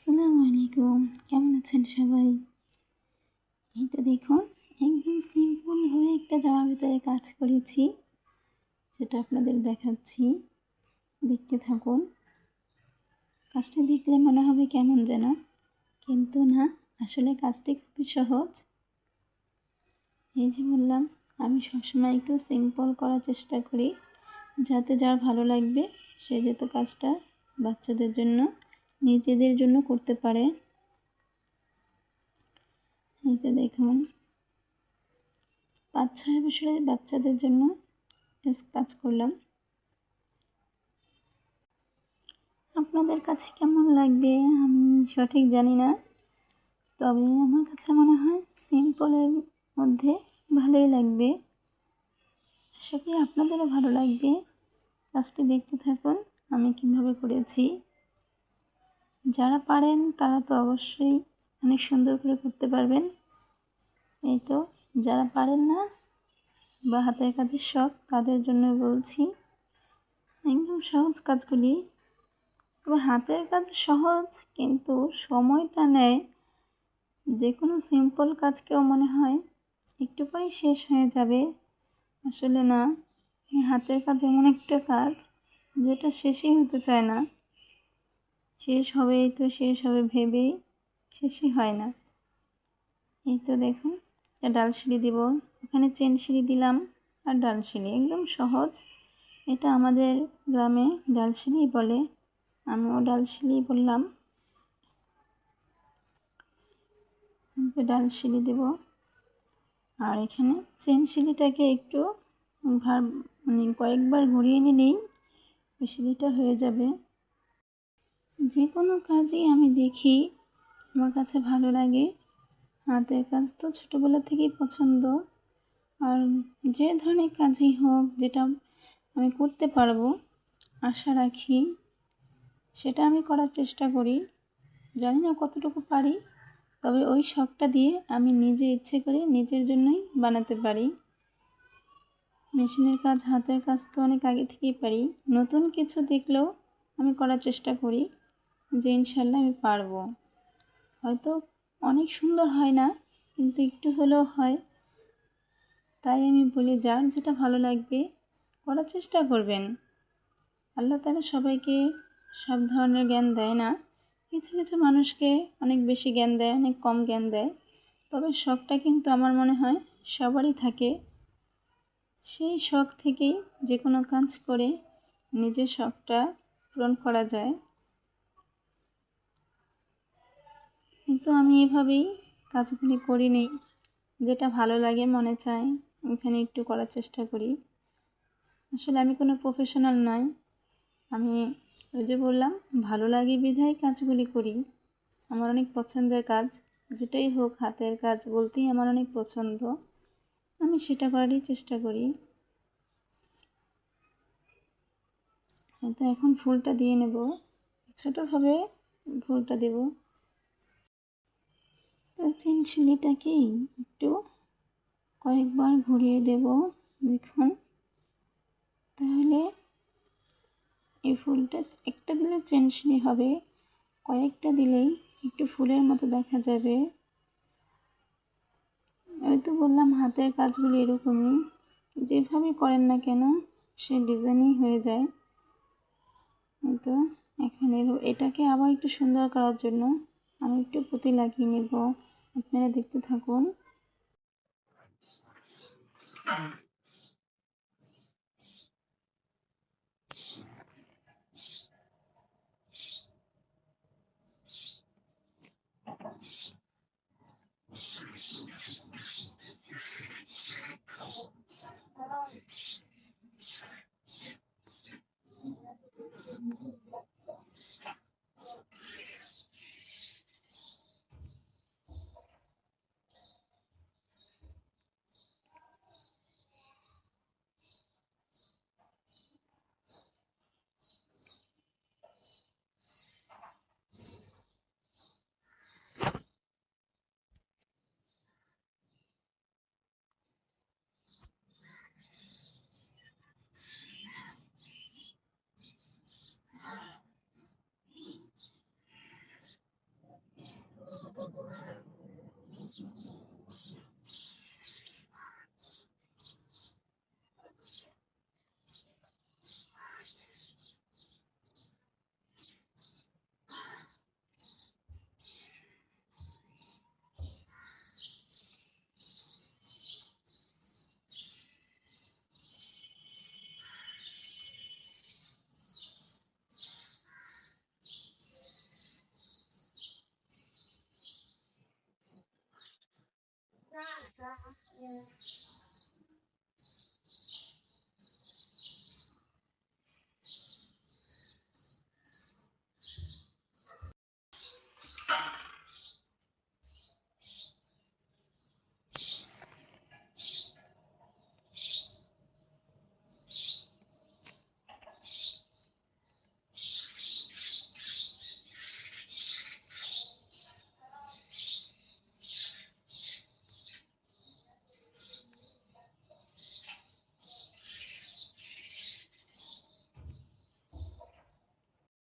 আসসালামু আলাইকুম, কেমন আছেন সবাই? এই তো দেখুন, একদম সিম্পলভাবে একটা জামার ভিতরে কাজ করেছি, সেটা আপনাদের দেখাচ্ছি। দেখতে থাকুন। কাজটা দেখলে মনে হবে কেমন যেন, কিন্তু না, আসলে কাজটি খুবই সহজ। এই যে বললাম, আমি সবসময় একটু সিম্পল করার চেষ্টা করি, যাতে যার ভালো লাগবে সে যাতে কাজটা বাচ্চাদের জন্য, নিজেদের জন্য করতে পারে। এই তো দেখুন, 5-6 বছরের বাচ্চাদের জন্য কাজ করলাম। আপনাদের কাছে কেমন লাগবে আমি সঠিক জানি না, তবে আমার কাছে মনে হয় সিম্পলের মধ্যে ভালোই লাগবে। আশা করি আপনাদেরও ভালো লাগবে। কাজটি দেখতে থাকুন আমি কীভাবে করেছি। যারা পারেন তারা তো অবশ্যই অনেক সুন্দর করে করতে পারবেন। এই তো, যারা পারেন না বা হাতের কাজের শখ তাদের জন্য বলছি, একদম সহজ কাজগুলি। তবে হাতের কাজ সহজ, কিন্তু সময়টা নেয়। যে কোনো সিম্পল কাজকেও মনে হয় একটু পরেই শেষ হয়ে যাবে, আসলে না। হাতের কাজ এমন একটা কাজ যেটা শেষই হতে চায় না, শেষ হবেই তো শেষ হবে ভেবেই শেষই হয় না। এই তো দেখুন, ডাল সিঁড়ি দিব, ওখানে চেন সিঁড়ি দিলাম আর ডাল সিঁড়ি, একদম সহজ। এটা আমাদের গ্রামে ডাল সিঁড়ি বলে, আমিও ডাল সিঁড়ি বললাম। ডাল সিঁড়ি দেব, আর এখানে চেন সিঁড়িটাকে একটু কয়েকবার ঘুরিয়ে নিলেই ওই সিঁড়িটা হয়ে যাবে। যে কোনো কাজই আমি দেখি আমার কাছে ভালো লাগে। হাতের কাজ তো ছোটোবেলা থেকেই পছন্দ, আর যে ধরনের কাজই হোক যেটা আমি করতে পারবো আশা রাখি, সেটা আমি করার চেষ্টা করি। জানি না কতটুকু পারি, তবে ওই শখটা দিয়ে আমি নিজে ইচ্ছে করে নিজের জন্যই বানাতে পারি। মেশিনের কাজ, হাতের কাজ তো অনেক আগে থেকেই পারি। নতুন কিছু দেখলেও আমি করার চেষ্টা করি যে ইনশাল্লাহ আমি পারবো। হয়তো অনেক সুন্দর হয় না, কিন্তু একটু হলেও হয়। তাই আমি বলি, যার যেটা ভালো লাগবে করার চেষ্টা করবেন। আল্লাহ তাআলা সবাইকে সব ধরনের জ্ঞান দেয় না, কিছু কিছু মানুষকে অনেক বেশি জ্ঞান দেয়, অনেক কম জ্ঞান দেয়। তবে শখটা কিন্তু আমার মনে হয় সবারই থাকে। সেই শখ থেকেই যে কোনো কাজ করে নিজের শখটা পূরণ করা যায়। কিন্তু আমি এভাবেই কাজগুলি করি নিই, যেটা ভালো লাগে মনে চায় ওখানে একটু করার চেষ্টা করি। আসলে আমি কোনো প্রফেশনাল নই, আমি ওই যে বললাম ভালো লাগে বিধায় কাজগুলি করি। আমার অনেক পছন্দের কাজ, যেটাই হোক হাতের কাজ বলতেই আমার অনেক পছন্দ, আমি সেটা করারই চেষ্টা করি। হয়তো এখন ফুলটা দিয়ে নেব, ছোটোভাবে ফুলটা দেব। তো চেন সিঁড়িটাকেই একটু কয়েকবার ঘুরিয়ে দেব, দেখুন। তাহলে এই ফুলটা একটা দিলে চেন সিঁড়ি হবে, কয়েকটা দিলেই একটু ফুলের মতো দেখা যাবে। আমি তো বললাম হাতের কাজগুলি এরকমই, যেভাবে করেন না কেন সে ডিজাইনই হয়ে যায়। তো এখন এটাকে আবার একটু সুন্দর করার জন্য আমি একটু পুঁতি লাগিয়ে নেব, আপনারা দেখতে থাকুন।